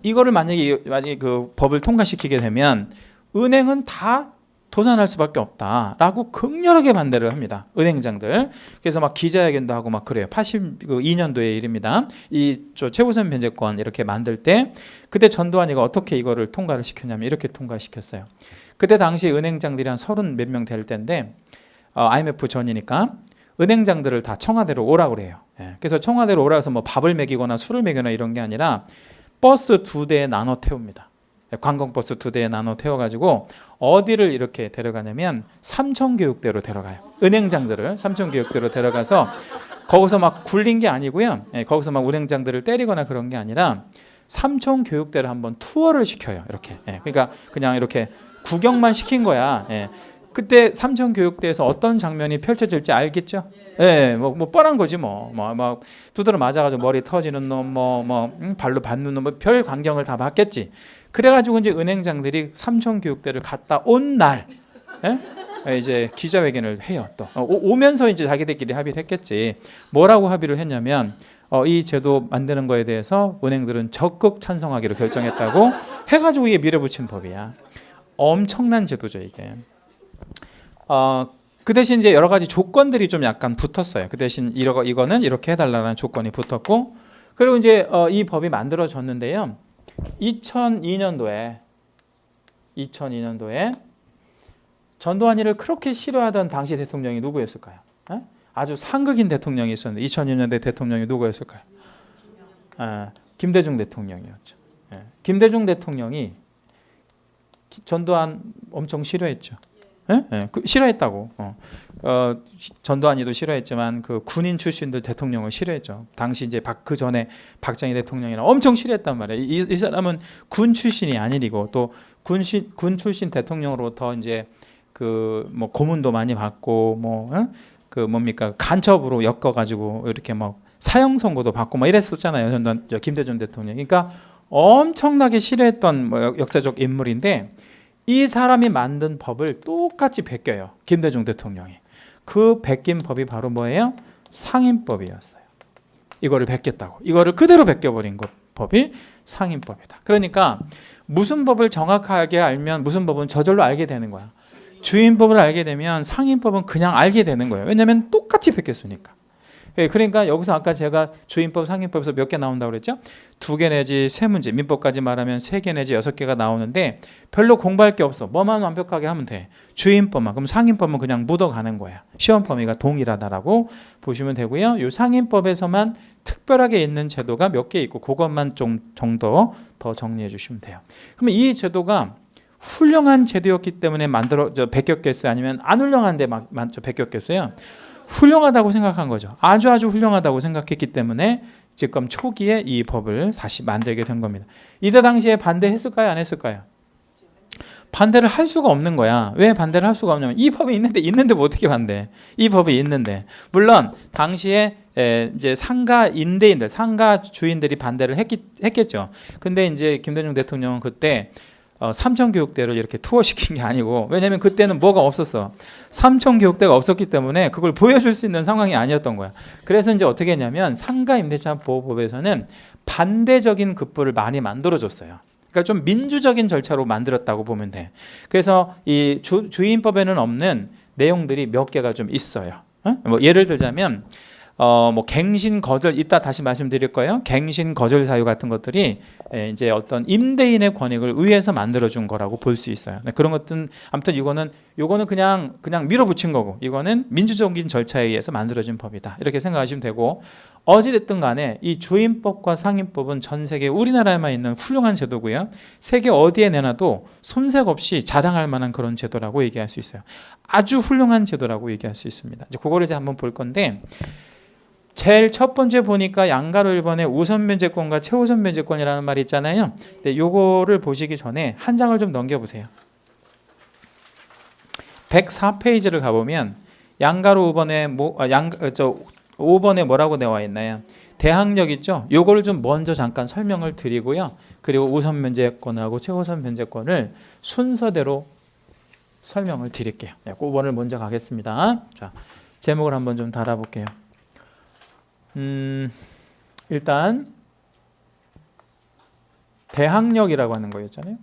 이거를 만약에 그 법을 통과시키게 되면 은행은 다 도산할 수밖에 없다라고 극렬하게 반대를 합니다. 은행장들. 그래서 막 기자회견도 하고 막 그래요. 82년도의 일입니다. 이 최우선 변제권 이렇게 만들 때 그때 전두환이가 어떻게 이거를 통과를 시켰냐면 이렇게 통과시켰어요. 그때 당시 은행장들이 한 30 몇 명 될 때인데 IMF 전이니까 은행장들을 다 청와대로 오라고 그래요. 그래서 청와대로 오라 해서 뭐 밥을 먹이거나 술을 먹이거나 이런 게 아니라 버스 2대에 나눠 태웁니다. 관광버스 2대에 나눠 태워가지고 어디를 이렇게 데려가냐면 삼청교육대로 데려가요. 은행장들을 삼청교육대로 데려가서 거기서 막 굴린 게 아니고요. 거기서 막 은행장들을 때리거나 그런 게 아니라 삼청교육대를 한번 투어를 시켜요. 이렇게. 그러니까 그냥 이렇게 구경만 시킨 거야. 그때 삼청교육대에서 어떤 장면이 펼쳐질지 알겠죠? 뭐 뻔한 거지 막 두드러 맞아가지고 머리 터지는 놈, 발로 받는 놈, 별 광경을 다 봤겠지. 그래가지고 이제 은행장들이 삼청교육대를 갔다 온 날, 이제 기자회견을 해요. 또 오면서 이제 자기들끼리 합의를 했겠지. 뭐라고 합의를 했냐면 이 제도 만드는 거에 대해서 은행들은 적극 찬성하기로 결정했다고 해가지고 이게 밀어붙인 법이야. 엄청난 제도죠 이게. 그 대신 이제 여러 가지 조건들이 좀 약간 붙었어요. 그 대신 이거는 이렇게 해달라는 조건이 붙었고, 그리고 이제 이 법이 만들어졌는데요. 2002년도에 전두환이를 그렇게 싫어하던 당시 대통령이 누구였을까요? 에? 아주 상극인 대통령이 있었는데 2002년대 대통령이 누구였을까요? 김대중 대통령이었죠. 예. 김대중 대통령이 전두환 엄청 싫어했죠. 예? 예. 싫어했다고. 전두환이도 싫어했지만 그 군인 출신들 대통령을 싫어했죠. 당시 이제 그 전에 박정희 대통령이랑 엄청 싫어했단 말이에요. 이 사람은 군 출신이 아니고 또 군 출신 대통령으로부터 이제 그 뭐 고문도 많이 받고 그 뭡니까 간첩으로 엮어가지고 이렇게 막 사형 선고도 받고 막 이랬었잖아요. 김대중 대통령. 그러니까 엄청나게 싫어했던 역사적 인물인데 이 사람이 만든 법을 똑같이 베껴요. 김대중 대통령이. 그 베낀 법이 바로 뭐예요? 상임법이었어요. 이거를 베꼈다고. 이거를 그대로 베껴버린 법이 상임법이다. 그러니까 무슨 법을 정확하게 알면 무슨 법은 저절로 알게 되는 거야. 주임법을 알게 되면 상임법은 그냥 알게 되는 거예요. 왜냐하면 똑같이 베꼈으니까. 그러니까 여기서 아까 제가 주임법, 상임법에서 몇 개 나온다고 그랬죠? 2개 내지 3문제, 민법까지 말하면 3개 내지 6개가 나오는데 별로 공부할 게 없어. 뭐만 완벽하게 하면 돼. 주임법만. 그럼 상임법은 그냥 묻어가는 거야. 시험 범위가 동일하다라고 보시면 되고요. 이 상임법에서만 특별하게 있는 제도가 몇 개 있고 그것만 좀 정도 더 정리해 주시면 돼요. 그러면 이 제도가 훌륭한 제도였기 때문에 베꼈겠어요? 아니면 안 훌륭한데 베꼈겠어요? 훌륭하다고 생각한 거죠. 아주 훌륭하다고 생각했기 때문에 지금 초기에 이 법을 다시 만들게 된 겁니다. 이때 당시에 반대했을까요? 안 했을까요? 반대를 할 수가 없는 거야. 왜 반대를 할 수가 없냐면 이 법이 있는데 뭐 어떻게 반대? 이 법이 있는데. 물론 당시에 이제 상가 임대인들, 상가 주인들이 반대를 했겠죠. 근데 이제 김대중 대통령은 그때 삼천교육대를 이렇게 투어시킨 게 아니고, 왜냐하면 그때는 뭐가 없었어. 삼천교육대가 없었기 때문에 그걸 보여줄 수 있는 상황이 아니었던 거야. 그래서 이제 어떻게 했냐면 상가임대차 보호법에서는 반대적인 급부를 많이 만들어줬어요. 그러니까 좀 민주적인 절차로 만들었다고 보면 돼. 그래서 이 주임법에는 없는 내용들이 몇 개가 좀 있어요. 뭐 예를 들자면 뭐 갱신 거절, 이따 다시 말씀드릴 거예요. 갱신 거절 사유 같은 것들이 이제 어떤 임대인의 권익을 위해서 만들어준 거라고 볼 수 있어요. 그런 것들은 아무튼 이거는 그냥 밀어붙인 거고, 이거는 민주적인 절차에 의해서 만들어진 법이다. 이렇게 생각하시면 되고, 어찌됐든 간에 이 주임법과 상임법은 전 세계 우리나라에만 있는 훌륭한 제도고요. 세계 어디에 내놔도 손색 없이 자랑할 만한 그런 제도라고 얘기할 수 있어요. 아주 훌륭한 제도라고 얘기할 수 있습니다. 이제 그거를 이제 한번 볼 건데, 제일 첫 번째 보니까 양가로 1번에 우선 면제권과 최우선 면제권이라는 말이 있잖아요. 근데 요거를 보시기 전에 한 장을 좀 넘겨보세요. 104페이지를 가보면 양가로 5번에 뭐라고 나와 있나요? 대항력 있죠? 요거를 좀 먼저 잠깐 설명을 드리고요. 그리고 우선 면제권하고 최우선 면제권을 순서대로 설명을 드릴게요. 5번을 먼저 가겠습니다. 자, 제목을 한번 좀 달아볼게요. 일단 대항력이라고 하는 거였잖아요.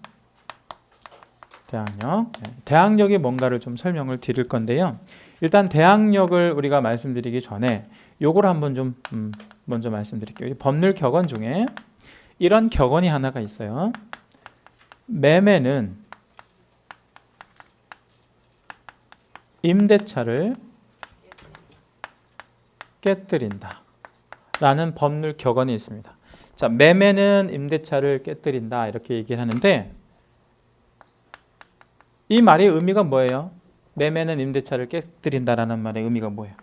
대항력이 뭔가를 좀 설명을 드릴 건데요. 일단 대항력을 우리가 말씀드리기 전에 요걸 한번 좀 먼저 말씀드릴게요. 법률 격언 중에 이런 격언이 하나가 있어요. 매매는 임대차를 깨뜨린다 라는 법률 격언이 있습니다. 자, 매매는 임대차를 깨뜨린다 이렇게 얘기를 하는데, 이 말의 의미가 뭐예요? 매매는 임대차를 깨뜨린다라는 말의 의미가 뭐예요?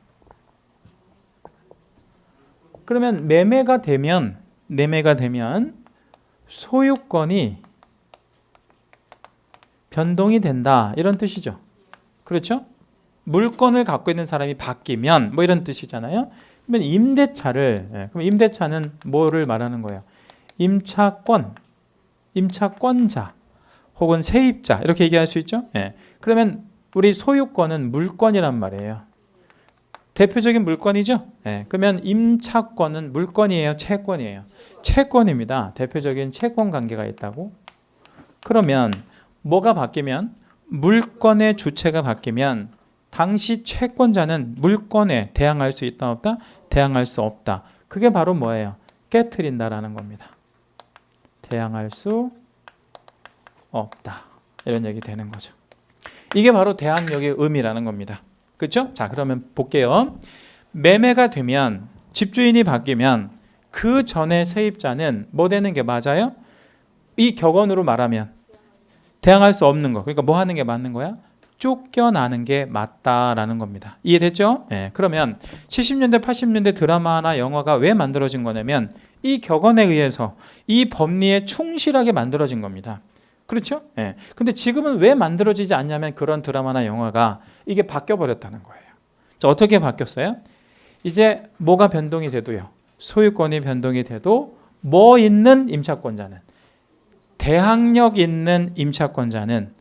그러면 매매가 되면 소유권이 변동이 된다 이런 뜻이죠. 그렇죠? 물건을 갖고 있는 사람이 바뀌면 뭐 이런 뜻이잖아요. 그러면 그럼 임대차는 뭐를 말하는 거예요? 임차권자 혹은 세입자 이렇게 얘기할 수 있죠. 그러면 우리 소유권은 물건이란 말이에요. 대표적인 물건이죠. 그러면 임차권은 물건이에요, 채권이에요? 채권입니다. 대표적인 채권 관계가 있다고. 그러면 뭐가 바뀌면, 물건의 주체가 바뀌면 당시 채권자는 물권에 대항할 수 있다 없다? 대항할 수 없다. 그게 바로 뭐예요? 깨트린다라는 겁니다. 대항할 수 없다. 이런 얘기 되는 거죠. 이게 바로 대항력의 의미라는 겁니다. 그렇죠? 자, 그러면 볼게요. 매매가 되면 집주인이 바뀌면 그 전에 세입자는 뭐 되는 게 맞아요? 이 격언으로 말하면 대항할 수 없는 거. 그러니까 뭐 하는 게 맞는 거야? 쫓겨나는 게 맞다라는 겁니다. 이해됐죠? 네, 그러면 70년대 80년대 드라마나 영화가 왜 만들어진 거냐면 이 격언에 의해서 이 법리에 충실하게 만들어진 겁니다. 그렇죠? 네. 근데 지금은 왜 만들어지지 않냐면 그런 드라마나 영화가 이게 바뀌어 버렸다는 거예요. 자, 어떻게 바뀌었어요? 이제 뭐가 변동이 돼도요. 소유권이 변동이 돼도 뭐 있는 임차권자는, 대항력 있는 임차권자는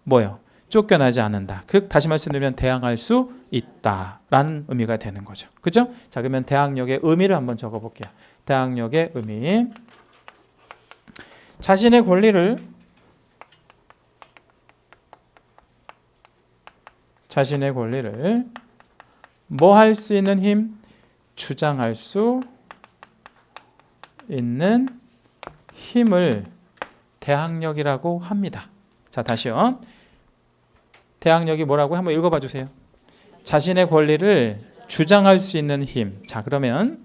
뭐요? 쫓겨나지 않는다. 다시 말씀드리면 대항할 수 있다라는 의미가 되는 거죠. 그죠? 자, 그러면 대항력의 의미를 한번 적어볼게요. 대항력의 의미. 자신의 권리를 뭐 할 수 있는 힘? 주장할 수 있는 힘을 대항력이라고 합니다. 자, 다시요. 대항력이 뭐라고 한번 읽어봐 주세요. 자신의 권리를 주장할 수 있는 힘. 자, 그러면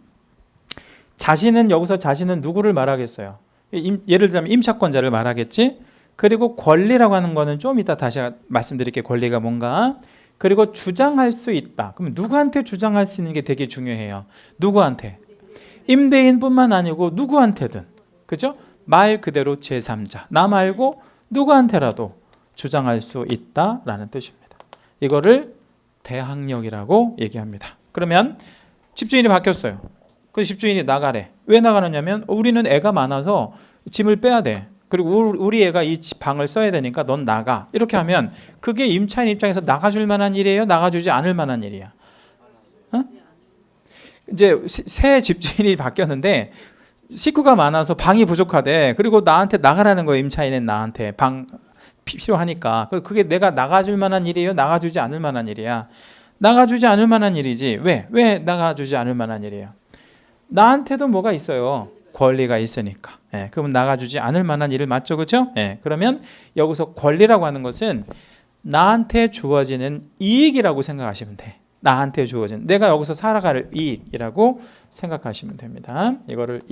여기서 자신은 누구를 말하겠어요? 예를 들자면 임차권자를 말하겠지. 그리고 권리라고 하는 거는 좀 이따 다시 말씀드릴게요. 권리가 뭔가. 그리고 주장할 수 있다. 그럼 누구한테 주장할 수 있는 게 되게 중요해요. 누구한테? 임대인뿐만 아니고 누구한테든. 그죠? 말 그대로 제3자. 나 말고 누구한테라도 주장할 수 있다라는 뜻입니다. 이거를 대항력이라고 얘기합니다. 그러면 집주인이 바뀌었어요. 그 집주인이 나가래. 왜 나가느냐면 우리는 애가 많아서 짐을 빼야 돼. 그리고 우리 애가 이 방을 써야 되니까 넌 나가. 이렇게 하면 그게 임차인 입장에서 나가줄 만한 일이에요? 나가주지 않을 만한 일이야? 어? 이제 새 집주인이 바뀌었는데 식구가 많아서 방이 부족하대. 그리고 나한테 나가라는 거예요. 임차인은 나한테 방 필요하니까. 그게 내가 나가줄 만한 일이에요? 나가주지 않을 만한 일이야? 나가주지 않을 만한 일이지. 왜 나가주지 않을 만한 일이에요? 나한테도 뭐가 있어요? 권리가 있으니까. 예, 그러면 나가주지 않을 만한 일을 맞죠, 그렇죠? 예, 그러면 여기서 권리라고 하는 것은 나한테 주어지는 이익이라고 생각하시면 돼. 나한테 주어진, 내가 여기서 살아갈 이익이라고 생각하시면 됩니다. 이거를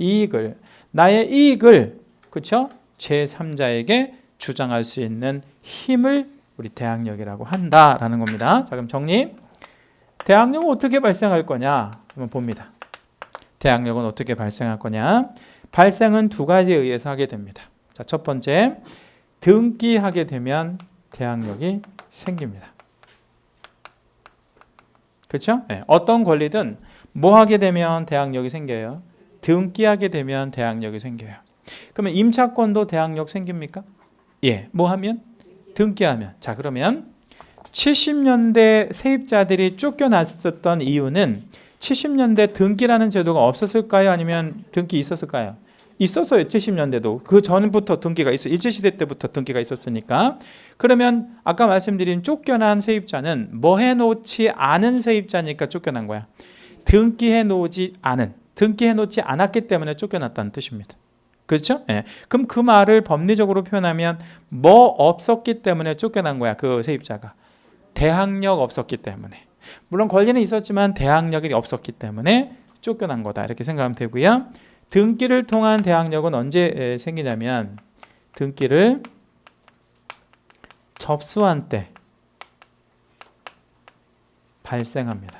나의 이익을, 그렇죠? 제3자에게 주장할 수 있는 힘을 우리 대항력이라고 한다라는 겁니다. 자, 그럼 정리. 대항력은 어떻게 발생할 거냐? 한번 봅니다. 대항력은 어떻게 발생할 거냐? 발생은 두 가지에 의해서 하게 됩니다. 자, 첫 번째, 등기하게 되면 대항력이 생깁니다. 그렇죠? 네, 어떤 권리든 뭐 하게 되면 대항력이 생겨요? 등기하게 되면 대항력이 생겨요. 그러면 임차권도 대항력 생깁니까? 예, 뭐 하면? 등기하면. 자, 그러면 70년대 세입자들이 쫓겨났었던 이유는 70년대 등기라는 제도가 없었을까요? 아니면 등기 있었을까요? 있었어요. 70년대도. 그 전부터 등기가 있어요. 일제시대 때부터 등기가 있었으니까. 그러면 아까 말씀드린 쫓겨난 세입자는 뭐 해놓지 않은 세입자니까 쫓겨난 거야. 등기해놓지 않았기 때문에 쫓겨났다는 뜻입니다. 그렇죠? 예. 그럼 그 말을 법리적으로 표현하면 뭐 없었기 때문에 쫓겨난 거야. 그 세입자가. 대항력 없었기 때문에. 물론 권리는 있었지만 대항력이 없었기 때문에 쫓겨난 거다. 이렇게 생각하면 되고요. 등기를 통한 대항력은 언제 생기냐면 등기를 접수한 때 발생합니다.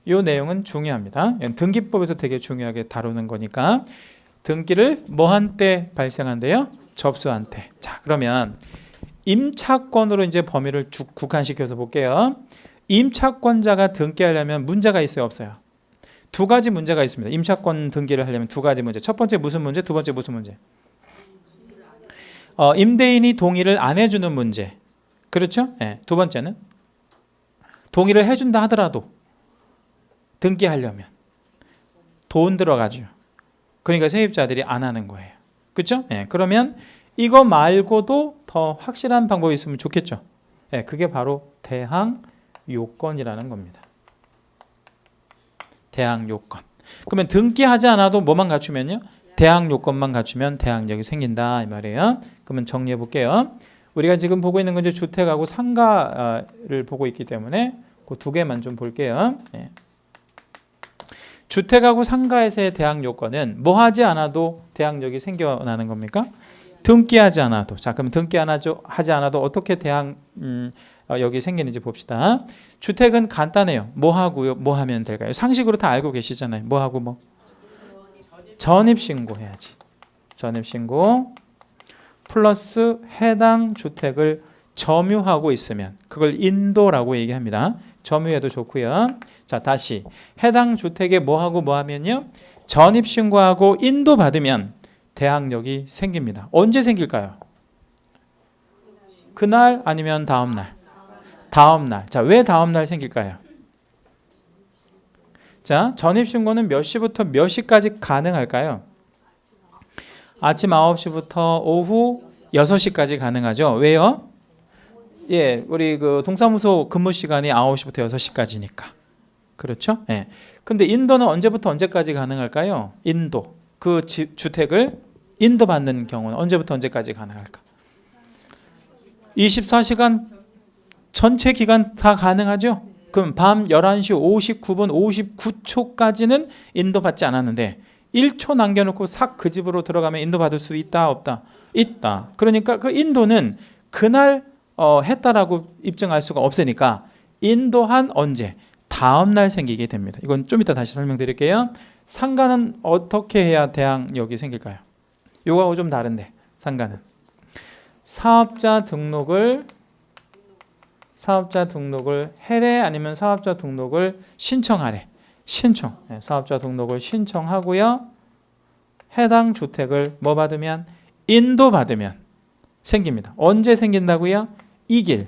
이 내용은 중요합니다. 등기법에서 되게 중요하게 다루는 거니까 등기를 뭐 한 때 발생한대요? 접수한 때. 자, 그러면 임차권으로 이제 범위를 국한시켜서 볼게요. 임차권자가 등기하려면 문제가 있어요, 없어요? 두 가지 문제가 있습니다. 임차권 등기를 하려면 두 가지 문제. 첫 번째 무슨 문제? 두 번째 무슨 문제? 임대인이 동의를 안 해주는 문제. 그렇죠? 네. 두 번째는 동의를 해준다 하더라도 등기하려면 돈 들어가죠. 그러니까 세입자들이 안 하는 거예요. 그렇죠? 네. 그러면 이거 말고도 더 확실한 방법이 있으면 좋겠죠. 예, 그게 바로 대항 요건이라는 겁니다. 대항 요건. 그러면 등기하지 않아도 뭐만 갖추면요? 대항 요건만 갖추면 대항력이 생긴다 이 말이에요. 그러면 정리해 볼게요. 우리가 지금 보고 있는 건 이제 주택하고 상가를 보고 있기 때문에 그 두 개만 좀 볼게요. 예. 주택하고 상가에서의 대항 요건은 뭐 하지 않아도 대항력이 생겨나는 겁니까? 등기하지 않아도. 자, 그럼 하지 않아도 어떻게 대항 여기 생기는지 봅시다. 주택은 간단해요. 뭐 하고요? 뭐 하면 될까요? 상식으로 다 알고 계시잖아요. 뭐 하고 뭐? 전입신고 해야지. 전입신고 플러스 해당 주택을 점유하고 있으면 그걸 인도라고 얘기합니다. 점유해도 좋고요. 자, 다시 해당 주택에 뭐하고 뭐하면요? 전입신고하고 인도받으면 대항력이 생깁니다. 언제 생길까요? 그날 아니면 다음날? 다음날. 자, 왜 다음날 생길까요? 자, 전입신고는 몇 시부터 몇 시까지 가능할까요? 아침 9시부터 오후 6시까지 가능하죠. 왜요? 예, 우리 그 동사무소 근무 시간이 9시부터 6시까지니까. 그렇죠? 예. 근데 인도는 언제부터 언제까지 가능할까요? 인도. 그 주택을 인도받는 경우는 언제부터 언제까지 가능할까? 24시간 전체 기간 다 가능하죠? 그럼 밤 11시 59분 59초까지는 인도받지 않았는데 1초 남겨놓고 싹 그 집으로 들어가면 인도받을 수 있다 없다? 있다. 그러니까 그 인도는 그날 했다라고 입증할 수가 없으니까 인도한 언제? 다음날 생기게 됩니다. 이건 좀 이따 다시 설명드릴게요. 상가는 어떻게 해야 대항력이 생길까요? 요거하고 좀 다른데 상가는 사업자 등록을 해래 아니면 사업자 등록을 신청하래. 신청. 네, 사업자 등록을 신청하고요. 해당 주택을 뭐 받으면? 인도받으면 생깁니다. 언제 생긴다고요? 이길.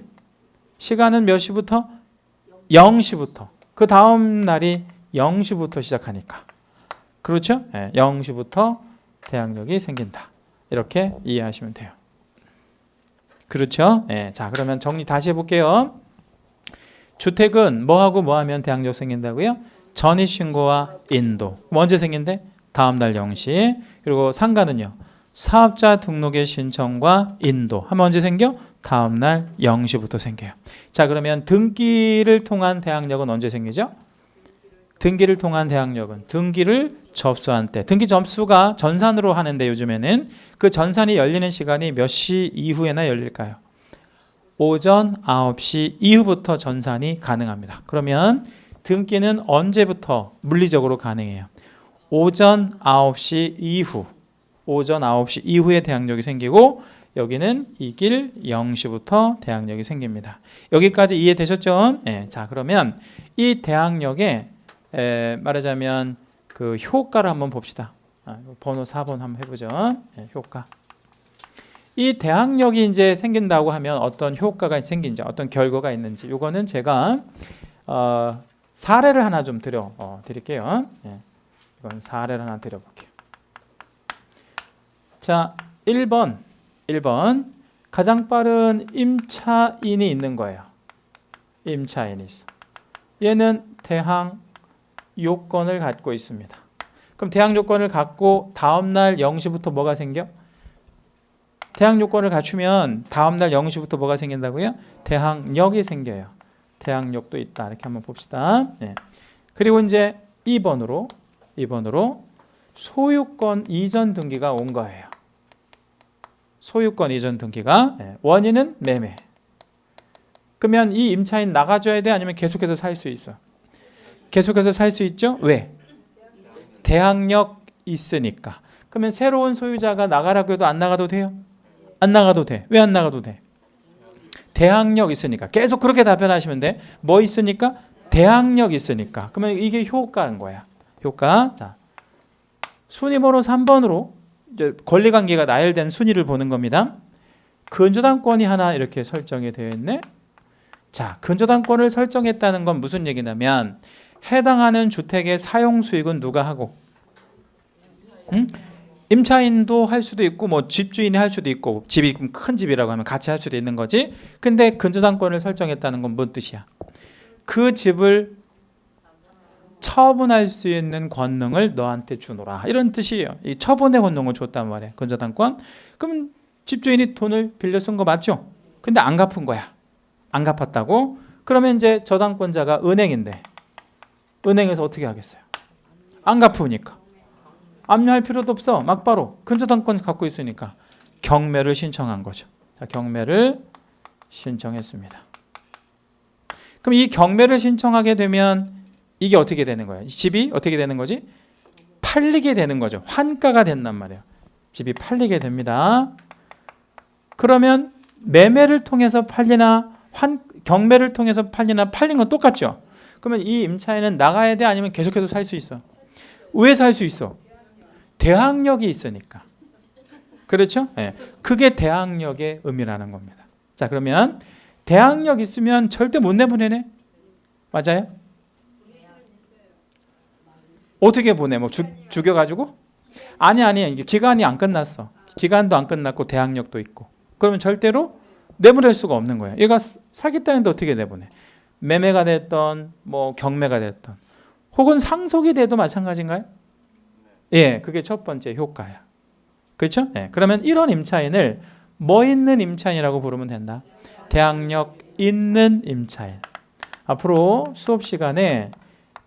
시간은 몇 시부터? 0시부터. 그 다음 날이 0시부터 시작하니까. 그렇죠? 네, 0시부터 대항력이 생긴다. 이렇게 이해하시면 돼요. 그렇죠? 네, 자, 그러면 정리 다시 해볼게요. 주택은 뭐하고 뭐하면 대항력 생긴다고요? 전입신고와 인도. 언제 생긴대? 다음날 0시. 그리고 상가는요? 사업자 등록의 신청과 인도. 하면 언제 생겨? 다음날 0시부터 생겨요. 자, 그러면 등기를 통한 대항력은 언제 생기죠? 등기를 통한 대항력은 등기를 접수한 때. 등기 접수가 전산으로 하는데 요즘에는 그 전산이 열리는 시간이 몇 시 이후에나 열릴까요? 오전 9시 이후부터 전산이 가능합니다. 그러면 등기는 언제부터 물리적으로 가능해요? 오전 9시 이후. 오전 9시 이후에 대항력이 생기고 여기는 이길 0시부터 대항력이 생깁니다. 여기까지 이해되셨죠? 네, 자, 그러면 이 대항력의 말하자면 그 효과를 한번 봅시다. 번호 4번 한번 해보죠. 네, 효과. 이 대항력이 이제 생긴다고 하면 어떤 효과가 생긴지, 어떤 결과가 있는지, 이거는 제가 사례를 하나 좀 드릴게요. 네, 이건 사례를 하나 드려볼게요. 자, 1번 가장 빠른 임차인이 있는 거예요. 임차인이 있어. 얘는 대항 요건을 갖고 있습니다. 그럼 대항 요건을 갖고 다음날 0시부터 뭐가 생겨? 대항 요건을 갖추면 다음날 0시부터 뭐가 생긴다고요? 대항력이 생겨요. 대항력도 있다. 이렇게 한번 봅시다. 네. 그리고 이제 2번으로 소유권 이전 등기가 온 거예요. 소유권 이전 등기가. 네. 원인은 매매. 그러면 이 임차인 나가줘야 돼? 아니면 계속해서 살 수 있어? 계속해서 살 수 있죠? 왜? 대항력 있으니까. 그러면 새로운 소유자가 나가라고 해도 안 나가도 돼요? 안 나가도 돼. 왜 안 나가도 돼? 대항력 있으니까. 계속 그렇게 답변하시면 돼. 뭐 있으니까? 대항력 있으니까. 그러면 이게 효과인 거야. 효과. 자, 순위번호 3번으로 이제 권리관계가 나열된 순위를 보는 겁니다. 근저당권이 하나 이렇게 설정이 되어 있네. 자, 근저당권을 설정했다는 건 무슨 얘기냐면 해당하는 주택의 사용 수익은 누가 하고? 임차인도 할 수도 있고 뭐 집주인이 할 수도 있고 집이 큰 집이라고 하면 같이 할 수도 있는 거지. 근데 근저당권을 설정했다는 건 뭔 뜻이야? 그 집을 처분할 수 있는 권능을 너한테 주노라 이런 뜻이에요. 이 처분의 권능을 줬단 말이에요. 근저당권. 그럼 집주인이 돈을 빌려 쓴 거 맞죠? 근데 안 갚은 거야. 안 갚았다고? 그러면 이제 저당권자가 은행인데 은행에서 어떻게 하겠어요? 안 갚으니까 압류할 필요도 없어. 막바로 근저당권 갖고 있으니까 경매를 신청한 거죠. 자, 경매를 신청했습니다. 그럼 이 경매를 신청하게 되면 이게 어떻게 되는 거예요? 집이 어떻게 되는 거지? 팔리게 되는 거죠. 환가가 된단 말이에요. 집이 팔리게 됩니다. 그러면 매매를 통해서 팔리나 경매를 통해서 팔리나 팔린 건 똑같죠. 그러면 이 임차인은 나가야 돼? 아니면 계속해서 살 수 있어? 왜 살 수 있어? 대항력이 있으니까. 그렇죠? 네. 그게 대항력의 의미라는 겁니다. 자, 그러면 대항력 있으면 절대 못 내보내네? 맞아요? 어떻게 보내? 뭐 죽여가지고? 아니 기간이 안 끝났어. 기간도 안 끝났고 대항력도 있고. 그러면 절대로 내보낼 수가 없는 거예요. 얘가 사기당했는데 어떻게 내보내? 매매가 됐던 뭐 경매가 됐던 혹은 상속이 돼도 마찬가지인가요? 예, 그게 첫 번째 효과야. 그렇죠? 예, 그러면 이런 임차인을 뭐 있는 임차인이라고 부르면 된다? 대항력 있는 임차인. 앞으로 수업 시간에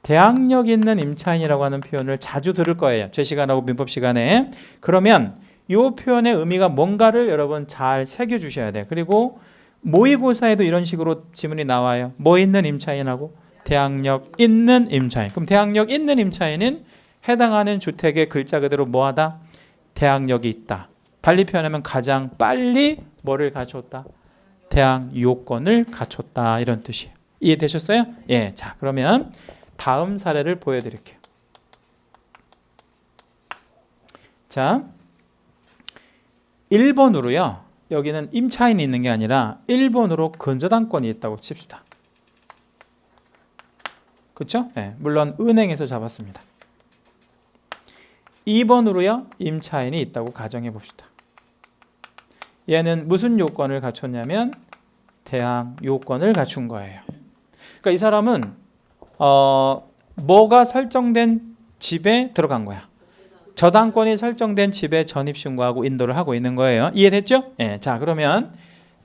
대항력 있는 임차인이라고 하는 표현을 자주 들을 거예요. 제 시간하고 민법 시간에. 그러면 이 표현의 의미가 뭔가를 여러분 잘 새겨주셔야 돼요. 그리고 모의고사에도 이런 식으로 지문이 나와요. 뭐 있는 임차인하고 대항력 있는 임차인. 그럼 대항력 있는 임차인은 해당하는 주택의 글자 그대로 뭐하다? 대항력이 있다. 달리 표현하면 가장 빨리 뭐를 갖췄다? 대항 요건을 갖췄다. 이런 뜻이에요. 이해되셨어요? 예. 자, 그러면 다음 사례를 보여드릴게요. 자, 1번으로요. 여기는 임차인이 있는 게 아니라 1번으로 근저당권이 있다고 칩시다. 그렇죠? 네, 물론 은행에서 잡았습니다. 2번으로요. 임차인이 있다고 가정해 봅시다. 얘는 무슨 요건을 갖췄냐면 대항 요건을 갖춘 거예요. 그러니까 이 사람은 뭐가 설정된 집에 들어간 거야. 저당권이 설정된 집에 전입신고하고 인도를 하고 있는 거예요. 이해됐죠? 예. 자, 그러면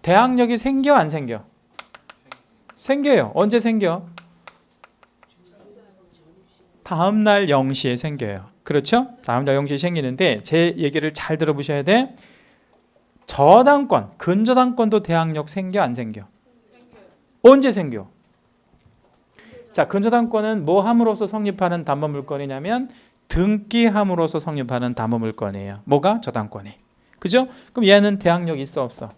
대항력이 생겨 안 생겨? 생겨요. 언제 생겨? 다음날 0시에 생겨요. 그렇죠? 다음날 0시에 생기는데 제 얘기를 잘 들어보셔야 돼. 저당권, 근저당권도 대항력 생겨 안 생겨? 언제 생겨? 자, 근저당권은 뭐 함으로써 성립하는 담보물건이냐면 등기함으로써 성립하는 담보물건이에요. 뭐가? 저당권이. 그죠? 그럼 얘는 대항력이 있어 없어?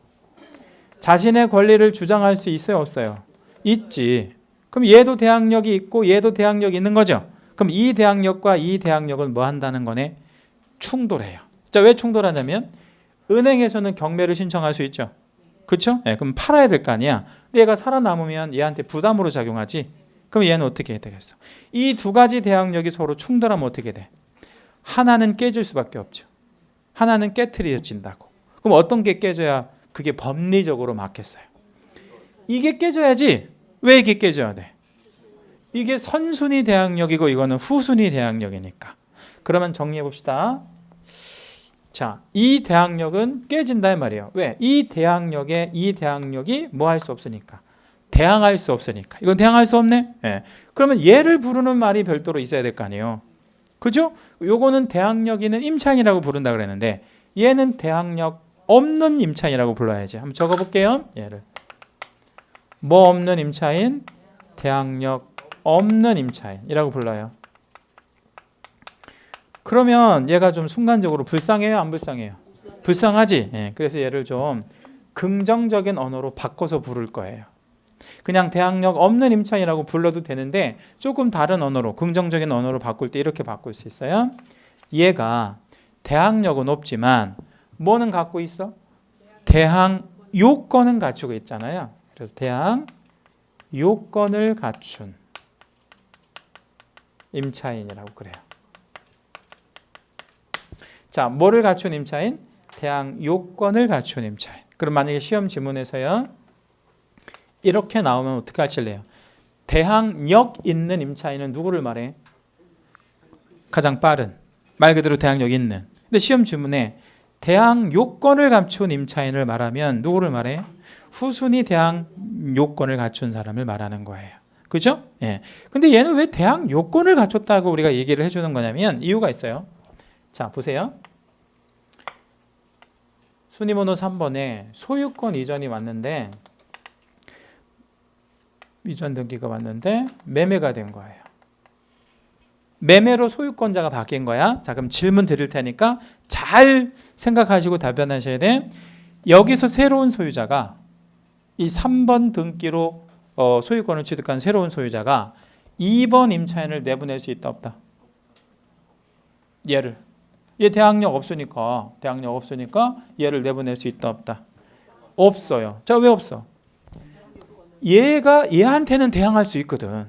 자신의 권리를 주장할 수 있어요 없어요? 있지. 그럼 얘도 대항력이 있고 얘도 대항력이 있는 거죠. 그럼 이 대항력과 이 대항력은 뭐 한다는 거네? 충돌해요. 자, 왜 충돌하냐면 은행에서는 경매를 신청할 수 있죠. 그렇죠? 네, 그럼 팔아야 될 거 아니야. 근데 얘가 살아남으면 얘한테 부담으로 작용하지. 그럼 얘는 어떻게 해야 되겠어? 이 두 가지 대항력이 서로 충돌하면 어떻게 돼? 하나는 깨질 수밖에 없죠. 하나는 깨트려진다고. 그럼 어떤 게 깨져야 그게 법리적으로 맞겠어요? 이게 깨져야지. 왜 이게 깨져야 돼? 이게 선순위 대항력이고 이거는 후순위 대항력이니까. 그러면 정리해 봅시다. 자, 이 대항력은 깨진다 이 말이에요. 왜? 이 대항력이 뭐 할 수 없으니까. 대항할 수 없으니까. 이건 대항할 수 없네? 예. 그러면 얘를 부르는 말이 별도로 있어야 될 거 아니에요. 그죠? 요거는 대항력 있는 임차인이라고 부른다 그랬는데 얘는 대항력 없는 임차인이라고 불러야지. 한번 적어볼게요. 얘를. 뭐 없는 임차인? 대항력 없는 임차인이라고 불러요. 그러면 얘가 좀 순간적으로 불쌍해요? 안 불쌍해요? 불쌍하지? 예. 그래서 얘를 좀 긍정적인 언어로 바꿔서 부를 거예요. 그냥 대항력 없는 임차인이라고 불러도 되는데 조금 다른 언어로 긍정적인 언어로 바꿀 때 이렇게 바꿀 수 있어요. 얘가 대항력은 없지만 뭐는 갖고 있어? 대항 요건은 갖추고 있잖아요. 그래서 대항 요건을 갖춘 임차인이라고 그래요. 자, 뭐를 갖춘 임차인? 대항 요건을 갖춘 임차인. 그럼 만약에 시험 지문에서요 이렇게 나오면 어떻게 하실래요? 대항력 있는 임차인은 누구를 말해? 가장 빠른, 말 그대로 대항력 있는. 근데 시험 지문에 대항 요건을 갖춘 임차인을 말하면 누구를 말해? 후순위 대항 요건을 갖춘 사람을 말하는 거예요. 그죠? 예. 근데 얘는 왜 대항 요건을 갖췄다고 우리가 얘기를 해주는 거냐면 이유가 있어요. 자, 보세요. 순위번호 3번에 소유권 이전이 왔는데 이전 등기가 왔는데 매매가 된 거예요. 매매로 소유권자가 바뀐 거야. 자, 그럼 질문 드릴 테니까 잘 생각하시고 답변하셔야 돼. 여기서 새로운 소유자가 이 3번 등기로 소유권을 취득한 새로운 소유자가 2번 임차인을 내보낼 수 있다 없다? 얘 대항력 없으니까 얘를 내보낼 수 있다 없다? 없어요. 자, 왜 없어? 얘한테는 대항할 수 있거든.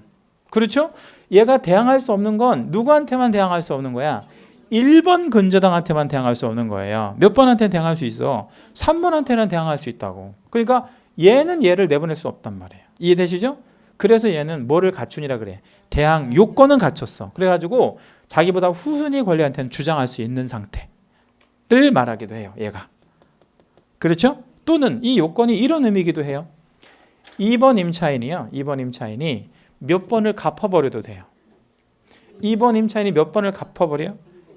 그렇죠? 얘가 대항할 수 없는 건 누구한테만 대항할 수 없는 거야? 1번 근저당한테만 대항할 수 없는 거예요. 몇 번한테는 대항할 수 있어? 3번한테는 대항할 수 있다고. 그러니까 얘는 얘를 내보낼 수 없단 말이에요. 이해되시죠? 그래서 얘는 뭐를 갖춘이라 그래? 대항 요건은 갖췄어. 그래가지고 자기보다 후순위 권리한테는 주장할 수 있는 상태를 말하기도 해요. 얘가. 그렇죠? 또는 이 요건이 이런 의미이기도 해요. 2번 임차인이 몇 번을 갚아버려도 돼요. 2번 임차인이 몇 번을 갚아버려?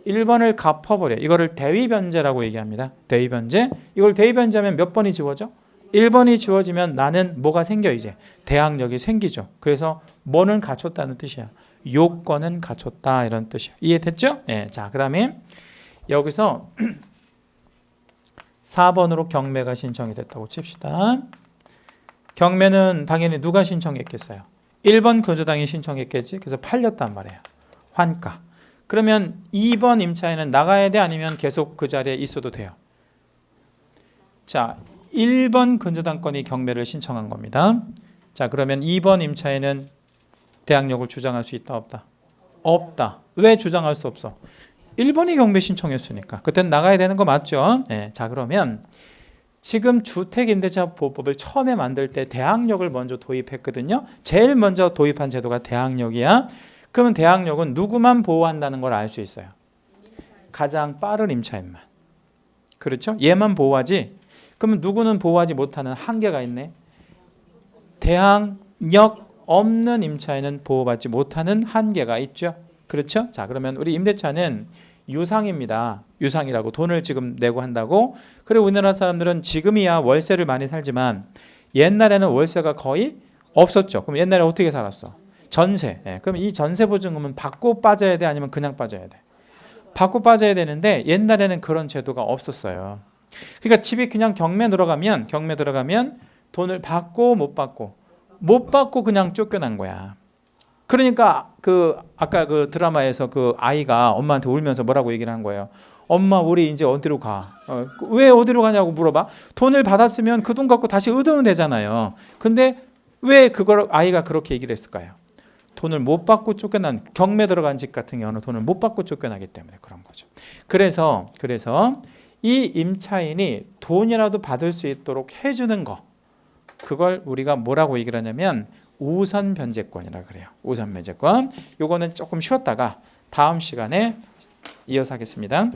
1번을 갚아버려. 이거를 대위변제라고 얘기합니다. 대위변제. 이걸 대위변제하면 몇 번이 지워져? 1번이 지워지면 나는 뭐가 생겨 이제? 대항력이 생기죠. 그래서 뭐는 갖췄다는 뜻이야. 요건은 갖췄다 이런 뜻이야. 이해됐죠? 네. 자, 그 다음에 여기서 4번으로 경매가 신청이 됐다고 칩시다. 경매는 당연히 누가 신청했겠어요? 1번 거주당이 신청했겠지. 그래서 팔렸단 말이에요. 환가. 그러면 2번 임차인은 나가야 돼? 아니면 계속 그 자리에 있어도 돼요? 자, 1번 근저당권이 경매를 신청한 겁니다. 자, 그러면 2번 임차인은 대항력을 주장할 수 있다 없다? 없다. 왜 주장할 수 없어? 1번이 경매 신청했으니까. 그때는 나가야 되는 거 맞죠? 네. 자, 그러면 지금 주택임대차보호법을 처음에 만들 때 대항력을 먼저 도입했거든요. 제일 먼저 도입한 제도가 대항력이야. 그러면 대항력은 누구만 보호한다는 걸 알 수 있어요? 가장 빠른 임차인만. 그렇죠? 얘만 보호하지. 그러면 누구는 보호하지 못하는 한계가 있네. 대항력 없는 임차인은 보호받지 못하는 한계가 있죠. 그렇죠? 자, 그러면 우리 임대차는 유상입니다. 유상이라고 돈을 지금 내고 한다고. 그리고 우리나라 사람들은 지금이야 월세를 많이 살지만 옛날에는 월세가 거의 없었죠. 그럼 옛날에 어떻게 살았어? 전세. 네. 그럼 이 전세 보증금은 받고 빠져야 돼? 아니면 그냥 빠져야 돼? 받고 빠져야 되는데 옛날에는 그런 제도가 없었어요. 그러니까 집이 그냥 경매 들어가면 돈을 받고 못 받고 그냥 쫓겨난 거야. 그러니까 아까 그 드라마에서 그 아이가 엄마한테 울면서 뭐라고 얘기를 한 거예요. 엄마, 우리 이제 어디로 가? 왜 어디로 가냐고 물어봐. 돈을 받았으면 그 돈 갖고 다시 얻으면 되잖아요. 근데 왜 그걸 아이가 그렇게 얘기를 했을까요? 돈을 못 받고 쫓겨난, 경매 들어간 집 같은 경우는 돈을 못 받고 쫓겨나기 때문에 그런 거죠. 그래서 이 임차인이 돈이라도 받을 수 있도록 해주는 거, 그걸 우리가 뭐라고 얘기를 하냐면 우선 변제권이라 그래요. 우선 변제권. 요거는 조금 쉬었다가 다음 시간에 이어서 하겠습니다.